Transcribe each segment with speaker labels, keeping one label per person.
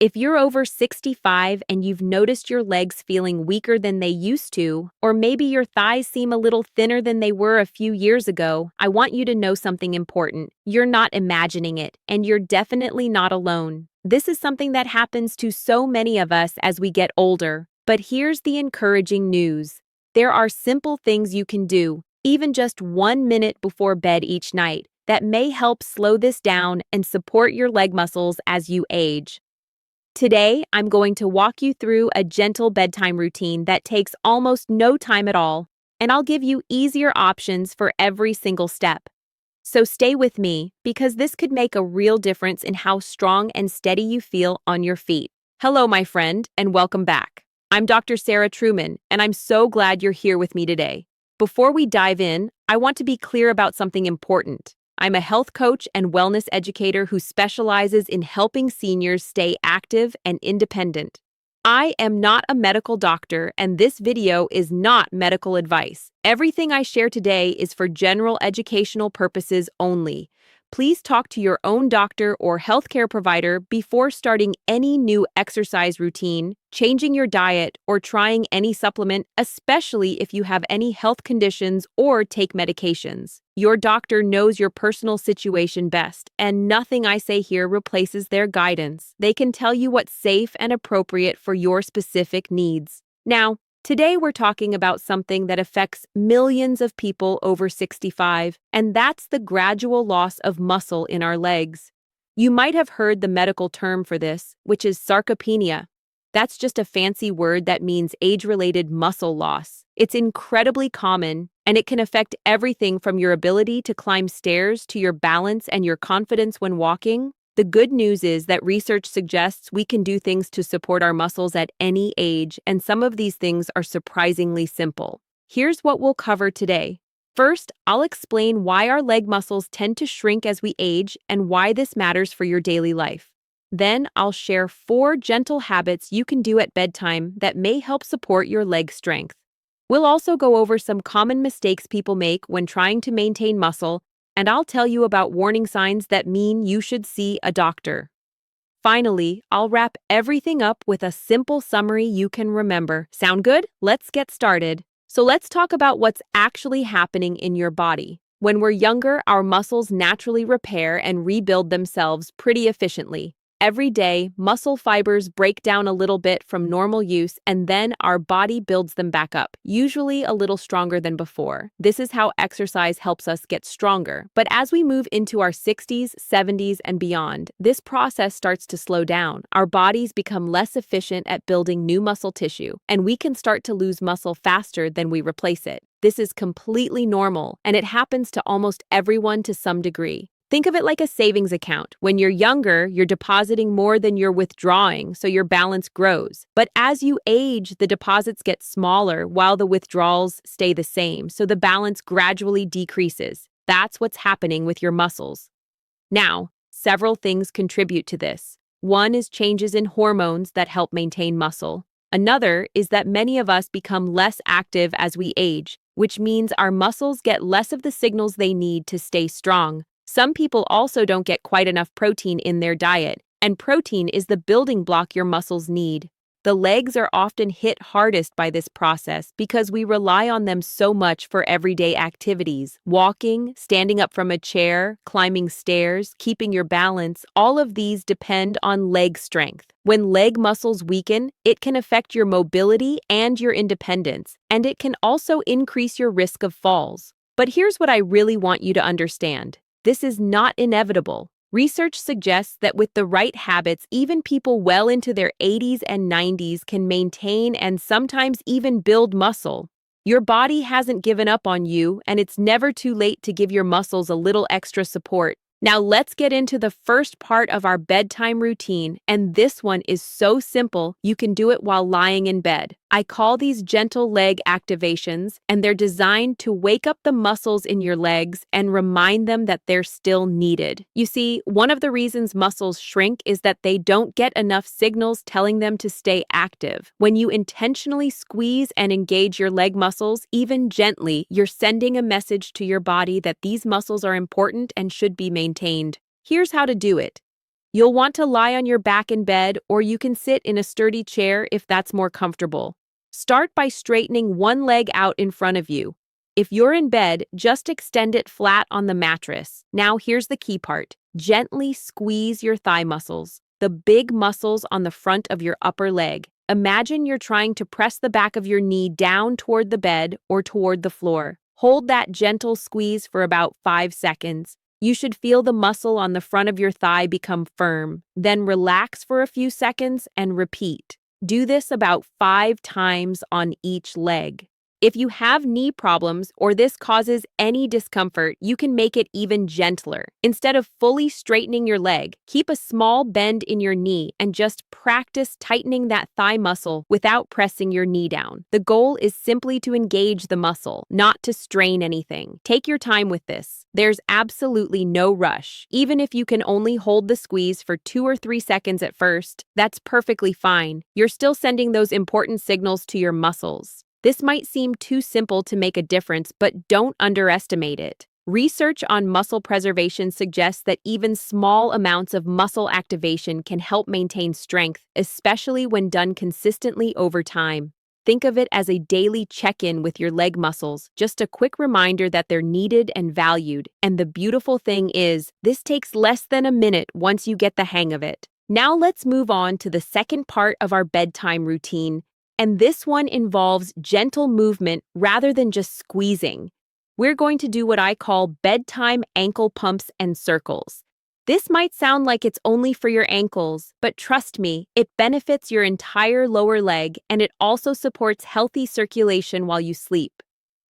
Speaker 1: If you're over 65 and you've noticed your legs feeling weaker than they used to, or maybe your thighs seem a little thinner than they were a few years ago, I want you to know something important. You're not imagining it, and you're definitely not alone. This is something that happens to so many of us as we get older. But here's the encouraging news. There are simple things you can do, even just 1 minute before bed each night, that may help slow this down and support your leg muscles as you age. Today, I'm going to walk you through a gentle bedtime routine that takes almost no time at all, and I'll give you easier options for every single step. So stay with me, because this could make a real difference in how strong and steady you feel on your feet. Hello, my friend, and welcome back. I'm Dr. Sarah Truman, and I'm so glad you're here with me today. Before we dive in, I want to be clear about something important. I'm a health coach and wellness educator who specializes in helping seniors stay active and independent. I am not a medical doctor, and this video is not medical advice. Everything I share today is for general educational purposes only. Please talk to your own doctor or healthcare provider before starting any new exercise routine, changing your diet, or trying any supplement, especially if you have any health conditions or take medications. Your doctor knows your personal situation best, and nothing I say here replaces their guidance. They can tell you what's safe and appropriate for your specific needs. Now, today we're talking about something that affects millions of people over 65, and that's the gradual loss of muscle in our legs. You might have heard the medical term for this, which is sarcopenia. That's just a fancy word that means age-related muscle loss. It's incredibly common, and it can affect everything from your ability to climb stairs to your balance and your confidence when walking. The good news is that research suggests we can do things to support our muscles at any age, and some of these things are surprisingly simple. Here's what we'll cover today. First, I'll explain why our leg muscles tend to shrink as we age and why this matters for your daily life. Then, I'll share 4 gentle habits you can do at bedtime that may help support your leg strength. We'll also go over some common mistakes people make when trying to maintain muscle, and I'll tell you about warning signs that mean you should see a doctor. Finally, I'll wrap everything up with a simple summary you can remember. Sound good? Let's get started. So let's talk about what's actually happening in your body. When we're younger, our muscles naturally repair and rebuild themselves pretty efficiently. Every day, muscle fibers break down a little bit from normal use, and then our body builds them back up, usually a little stronger than before. This is how exercise helps us get stronger. But as we move into our 60s, 70s, and beyond, this process starts to slow down. Our bodies become less efficient at building new muscle tissue, and we can start to lose muscle faster than we replace it. This is completely normal, and it happens to almost everyone to some degree. Think of it like a savings account. When you're younger, you're depositing more than you're withdrawing, so your balance grows. But as you age, the deposits get smaller while the withdrawals stay the same, so the balance gradually decreases. That's what's happening with your muscles. Now, several things contribute to this. One is changes in hormones that help maintain muscle. Another is that many of us become less active as we age, which means our muscles get less of the signals they need to stay strong. Some people also don't get quite enough protein in their diet, and protein is the building block your muscles need. The legs are often hit hardest by this process because we rely on them so much for everyday activities. Walking, standing up from a chair, climbing stairs, keeping your balance, all of these depend on leg strength. When leg muscles weaken, it can affect your mobility and your independence, and it can also increase your risk of falls. But here's what I really want you to understand. This is not inevitable. Research suggests that with the right habits, even people well into their 80s and 90s can maintain and sometimes even build muscle. Your body hasn't given up on you, and it's never too late to give your muscles a little extra support. Now let's get into the first part of our bedtime routine, and this one is so simple you can do it while lying in bed. I call these gentle leg activations, and they're designed to wake up the muscles in your legs and remind them that they're still needed. You see, one of the reasons muscles shrink is that they don't get enough signals telling them to stay active. When you intentionally squeeze and engage your leg muscles, even gently, you're sending a message to your body that these muscles are important and should be maintained. Here's how to do it. You'll want to lie on your back in bed, or you can sit in a sturdy chair if that's more comfortable. Start by straightening one leg out in front of you. If you're in bed, just extend it flat on the mattress. Now here's the key part. Gently squeeze your thigh muscles, the big muscles on the front of your upper leg. Imagine you're trying to press the back of your knee down toward the bed or toward the floor. Hold that gentle squeeze for about 5 seconds. You should feel the muscle on the front of your thigh become firm. Then relax for a few seconds and repeat. Do this about 5 times on each leg. If you have knee problems or this causes any discomfort, you can make it even gentler. Instead of fully straightening your leg, keep a small bend in your knee and just practice tightening that thigh muscle without pressing your knee down. The goal is simply to engage the muscle, not to strain anything. Take your time with this. There's absolutely no rush. Even if you can only hold the squeeze for 2 or 3 seconds at first, that's perfectly fine. You're still sending those important signals to your muscles. This might seem too simple to make a difference, but don't underestimate it. Research on muscle preservation suggests that even small amounts of muscle activation can help maintain strength, especially when done consistently over time. Think of it as a daily check-in with your leg muscles, just a quick reminder that they're needed and valued. And the beautiful thing is, this takes less than a minute once you get the hang of it. Now let's move on to the second part of our bedtime routine. And this one involves gentle movement rather than just squeezing. We're going to do what I call bedtime ankle pumps and circles. This might sound like it's only for your ankles, but trust me, it benefits your entire lower leg and it also supports healthy circulation while you sleep.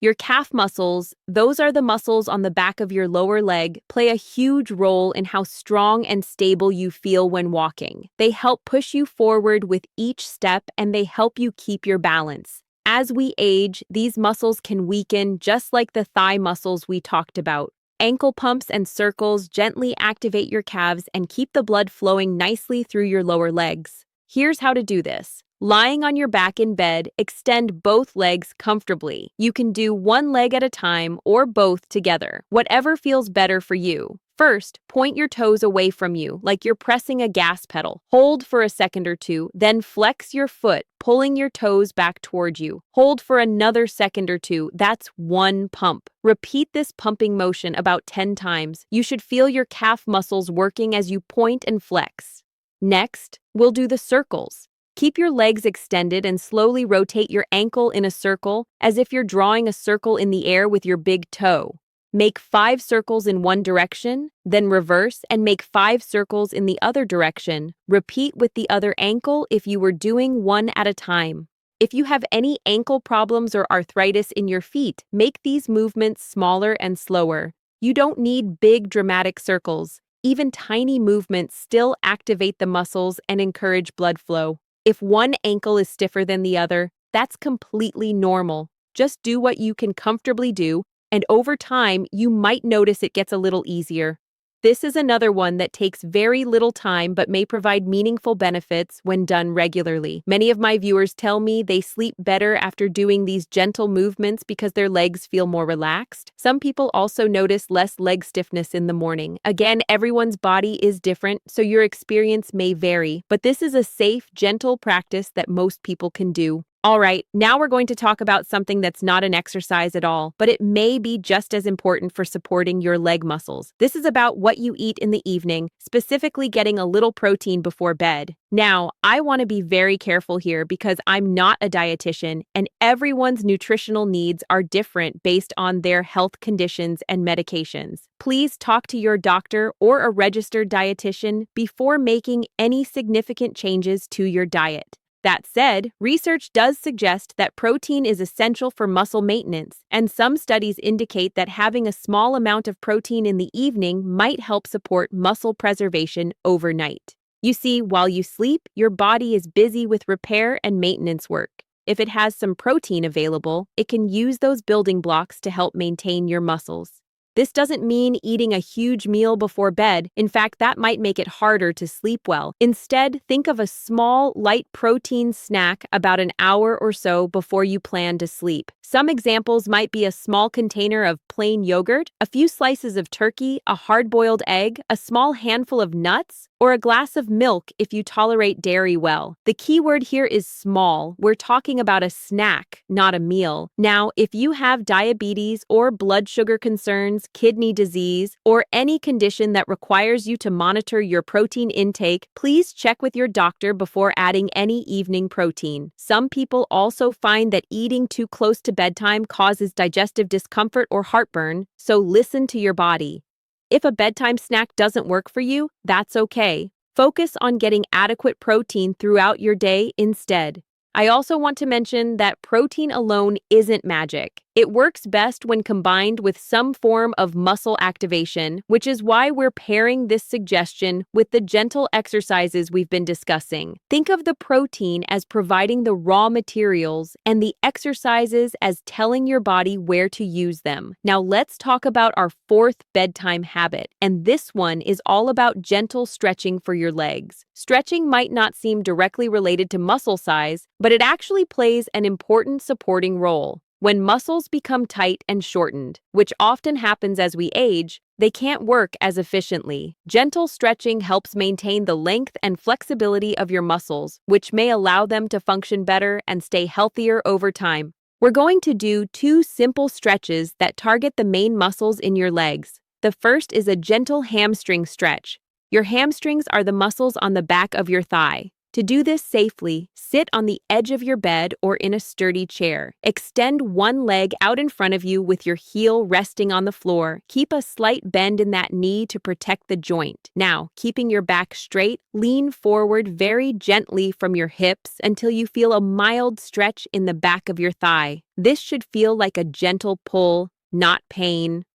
Speaker 1: Your calf muscles, those are the muscles on the back of your lower leg, play a huge role in how strong and stable you feel when walking. They help push you forward with each step and they help you keep your balance. As we age, these muscles can weaken just like the thigh muscles we talked about. Ankle pumps and circles gently activate your calves and keep the blood flowing nicely through your lower legs. Here's how to do this. Lying on your back in bed, extend both legs comfortably. You can do one leg at a time or both together, whatever feels better for you. First, point your toes away from you, like you're pressing a gas pedal. Hold for a second or two, then flex your foot, pulling your toes back toward you. Hold for another second or two. That's one pump. Repeat this pumping motion about 10 times. You should feel your calf muscles working as you point and flex. Next, we'll do the circles. Keep your legs extended and slowly rotate your ankle in a circle as if you're drawing a circle in the air with your big toe. Make 5 circles in one direction, then reverse and make 5 circles in the other direction. Repeat with the other ankle if you were doing one at a time. If you have any ankle problems or arthritis in your feet, make these movements smaller and slower. You don't need big dramatic circles. Even tiny movements still activate the muscles and encourage blood flow. If one ankle is stiffer than the other, that's completely normal. Just do what you can comfortably do, and over time, you might notice it gets a little easier. This is another one that takes very little time but may provide meaningful benefits when done regularly. Many of my viewers tell me they sleep better after doing these gentle movements because their legs feel more relaxed. Some people also notice less leg stiffness in the morning. Again, everyone's body is different, so your experience may vary, but this is a safe, gentle practice that most people can do. All right, now we're going to talk about something that's not an exercise at all, but it may be just as important for supporting your leg muscles. This is about what you eat in the evening, specifically getting a little protein before bed. Now, I want to be very careful here because I'm not a dietitian, and everyone's nutritional needs are different based on their health conditions and medications. Please talk to your doctor or a registered dietitian before making any significant changes to your diet. That said, research does suggest that protein is essential for muscle maintenance, and some studies indicate that having a small amount of protein in the evening might help support muscle preservation overnight. You see, while you sleep, your body is busy with repair and maintenance work. If it has some protein available, it can use those building blocks to help maintain your muscles. This doesn't mean eating a huge meal before bed. In fact, that might make it harder to sleep well. Instead, think of a small, light protein snack about an hour or so before you plan to sleep. Some examples might be a small container of plain yogurt, a few slices of turkey, a hard-boiled egg, a small handful of nuts, or a glass of milk if you tolerate dairy well. The key word here is small. We're talking about a snack, not a meal. Now, if you have diabetes or blood sugar concerns, kidney disease, or any condition that requires you to monitor your protein intake, please check with your doctor before adding any evening protein. Some people also find that eating too close to bedtime causes digestive discomfort or heartburn, so listen to your body. If a bedtime snack doesn't work for you, that's okay. Focus on getting adequate protein throughout your day instead. I also want to mention that protein alone isn't magic. It works best when combined with some form of muscle activation, which is why we're pairing this suggestion with the gentle exercises we've been discussing. Think of the protein as providing the raw materials and the exercises as telling your body where to use them. Now let's talk about our fourth bedtime habit, and this one is all about gentle stretching for your legs. Stretching might not seem directly related to muscle size, but it actually plays an important supporting role. When muscles become tight and shortened, which often happens as we age, they can't work as efficiently. Gentle stretching helps maintain the length and flexibility of your muscles, which may allow them to function better and stay healthier over time. We're going to do 2 simple stretches that target the main muscles in your legs. The first is a gentle hamstring stretch. Your hamstrings are the muscles on the back of your thigh. To do this safely, sit on the edge of your bed or in a sturdy chair. Extend one leg out in front of you with your heel resting on the floor. Keep a slight bend in that knee to protect the joint. Now, keeping your back straight, lean forward very gently from your hips until you feel a mild stretch in the back of your thigh. This should feel like a gentle pull, not pain.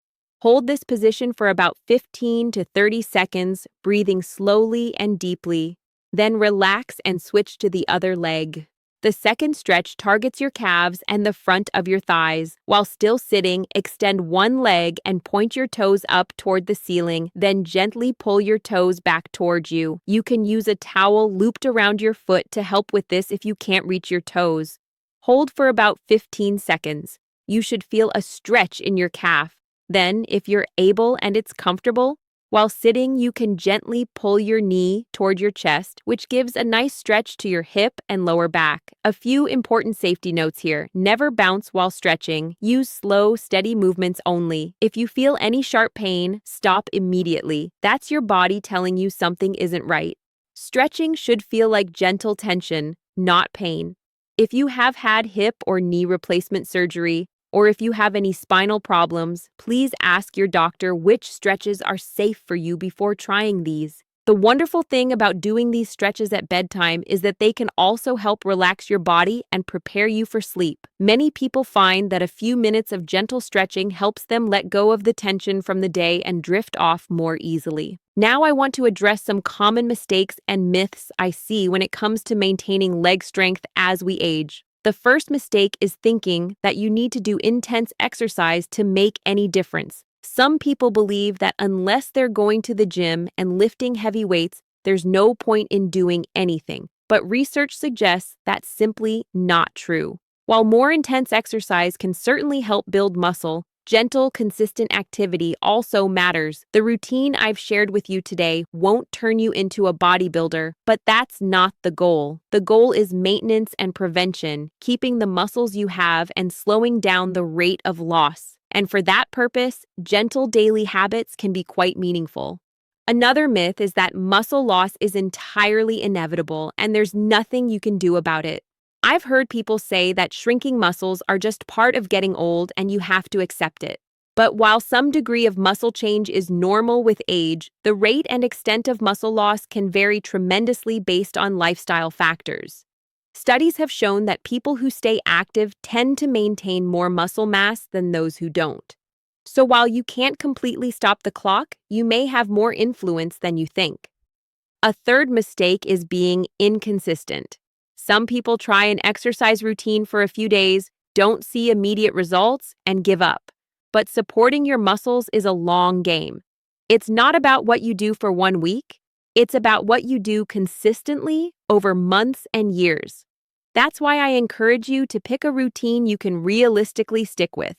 Speaker 1: Hold this position for about 15 to 30 seconds, breathing slowly and deeply. Then relax and switch to the other leg. The second stretch targets your calves and the front of your thighs. While still sitting, extend one leg and point your toes up toward the ceiling, then gently pull your toes back towards you. You can use a towel looped around your foot to help with this if you can't reach your toes. Hold for about 15 seconds. You should feel a stretch in your calf. Then, if you're able and it's comfortable, while sitting, you can gently pull your knee toward your chest, which gives a nice stretch to your hip and lower back. A few important safety notes here. Never bounce while stretching. Use slow, steady movements only. If you feel any sharp pain, stop immediately. That's your body telling you something isn't right. Stretching should feel like gentle tension, not pain. If you have had hip or knee replacement surgery, or if you have any spinal problems, please ask your doctor which stretches are safe for you before trying these. The wonderful thing about doing these stretches at bedtime is that they can also help relax your body and prepare you for sleep. Many people find that a few minutes of gentle stretching helps them let go of the tension from the day and drift off more easily. Now I want to address some common mistakes and myths I see when it comes to maintaining leg strength as we age. The first mistake is thinking that you need to do intense exercise to make any difference. Some people believe that unless they're going to the gym and lifting heavy weights, there's no point in doing anything. But research suggests that's simply not true. While more intense exercise can certainly help build muscle, gentle, consistent activity also matters. The routine I've shared with you today won't turn you into a bodybuilder, but that's not the goal. The goal is maintenance and prevention, keeping the muscles you have and slowing down the rate of loss. And for that purpose, gentle daily habits can be quite meaningful. Another myth is that muscle loss is entirely inevitable and there's nothing you can do about it. I've heard people say that shrinking muscles are just part of getting old and you have to accept it. But while some degree of muscle change is normal with age, the rate and extent of muscle loss can vary tremendously based on lifestyle factors. Studies have shown that people who stay active tend to maintain more muscle mass than those who don't. So while you can't completely stop the clock, you may have more influence than you think. A third mistake is being inconsistent. Some people try an exercise routine for a few days, don't see immediate results, and give up. But supporting your muscles is a long game. It's not about what you do for 1 week. It's about what you do consistently over months and years. That's why I encourage you to pick a routine you can realistically stick with.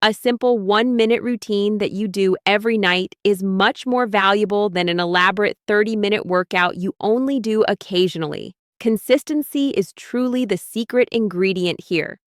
Speaker 1: A simple 1-minute routine that you do every night is much more valuable than an elaborate 30-minute workout you only do occasionally. Consistency is truly the secret ingredient here.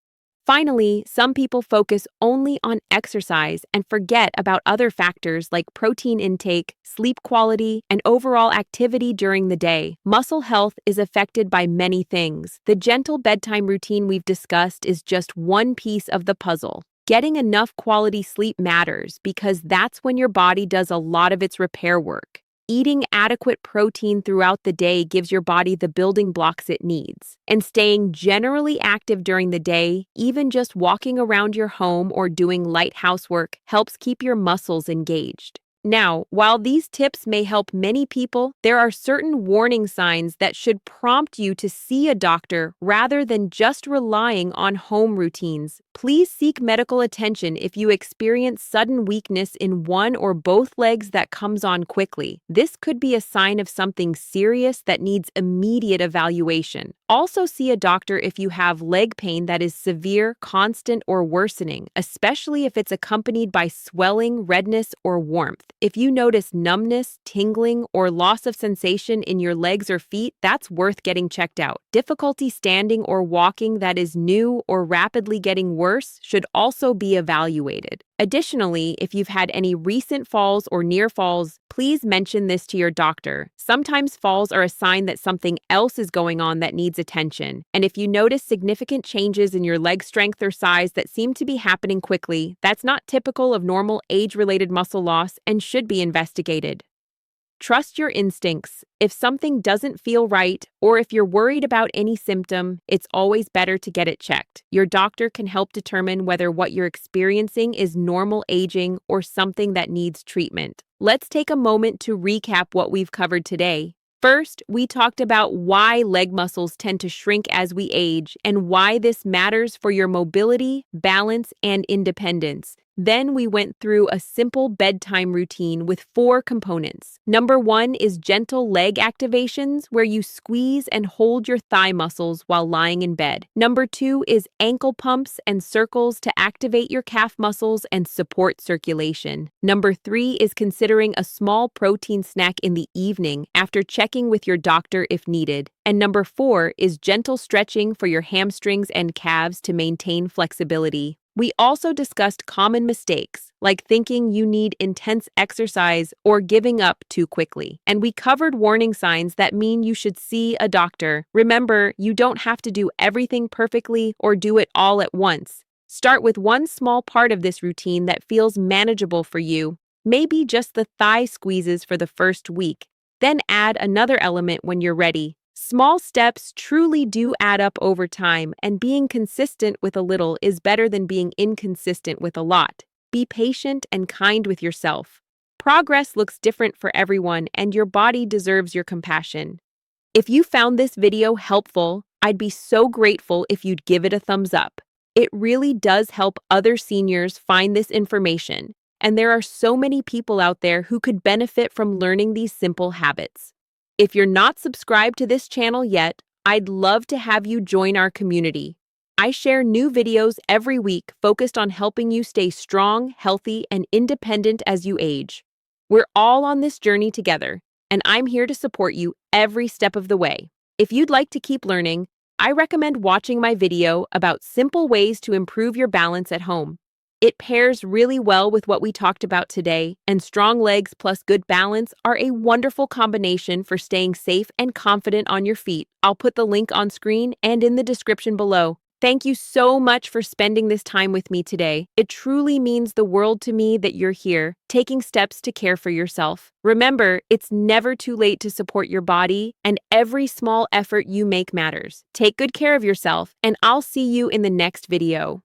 Speaker 1: Finally, some people focus only on exercise and forget about other factors like protein intake, sleep quality, and overall activity during the day. Muscle health is affected by many things. The gentle bedtime routine we've discussed is just one piece of the puzzle. Getting enough quality sleep matters because that's when your body does a lot of its repair work. Eating adequate protein throughout the day gives your body the building blocks it needs. And staying generally active during the day, even just walking around your home or doing light housework, helps keep your muscles engaged. Now, while these tips may help many people, there are certain warning signs that should prompt you to see a doctor rather than just relying on home routines. Please seek medical attention if you experience sudden weakness in one or both legs that comes on quickly. This could be a sign of something serious that needs immediate evaluation. Also see a doctor if you have leg pain that is severe, constant, or worsening, especially if it's accompanied by swelling, redness, or warmth. If you notice numbness, tingling, or loss of sensation in your legs or feet, that's worth getting checked out. Difficulty standing or walking that is new or rapidly getting worse should also be evaluated. Additionally, if you've had any recent falls or near falls, please mention this to your doctor. Sometimes falls are a sign that something else is going on that needs attention. And if you notice significant changes in your leg strength or size that seem to be happening quickly, that's not typical of normal age-related muscle loss and should be investigated. Trust your instincts. If something doesn't feel right, or if you're worried about any symptom, it's always better to get it checked. Your doctor can help determine whether what you're experiencing is normal aging or something that needs treatment. Let's take a moment to recap what we've covered today. First, we talked about why leg muscles tend to shrink as we age and why this matters for your mobility, balance, and independence. Then we went through a simple bedtime routine with 4 components. Number 1 is gentle leg activations, where you squeeze and hold your thigh muscles while lying in bed. Number 2 is ankle pumps and circles to activate your calf muscles and support circulation. Number 3 is considering a small protein snack in the evening after checking with your doctor if needed. And number 4 is gentle stretching for your hamstrings and calves to maintain flexibility. We also discussed common mistakes, like thinking you need intense exercise or giving up too quickly. And we covered warning signs that mean you should see a doctor. Remember, you don't have to do everything perfectly or do it all at once. Start with one small part of this routine that feels manageable for you, maybe just the thigh squeezes for the first week. Then add another element when you're ready. Small steps truly do add up over time, and being consistent with a little is better than being inconsistent with a lot. Be patient and kind with yourself. Progress looks different for everyone, and your body deserves your compassion. If you found this video helpful, I'd be so grateful if you'd give it a thumbs up. It really does help other seniors find this information, and there are so many people out there who could benefit from learning these simple habits. If you're not subscribed to this channel yet, I'd love to have you join our community. I share new videos every week focused on helping you stay strong, healthy, and independent as you age. We're all on this journey together, and I'm here to support you every step of the way. If you'd like to keep learning, I recommend watching my video about simple ways to improve your balance at home. It pairs really well with what we talked about today, and strong legs plus good balance are a wonderful combination for staying safe and confident on your feet. I'll put the link on screen and in the description below. Thank you so much for spending this time with me today. It truly means the world to me that you're here, taking steps to care for yourself. Remember, it's never too late to support your body, and every small effort you make matters. Take good care of yourself, and I'll see you in the next video.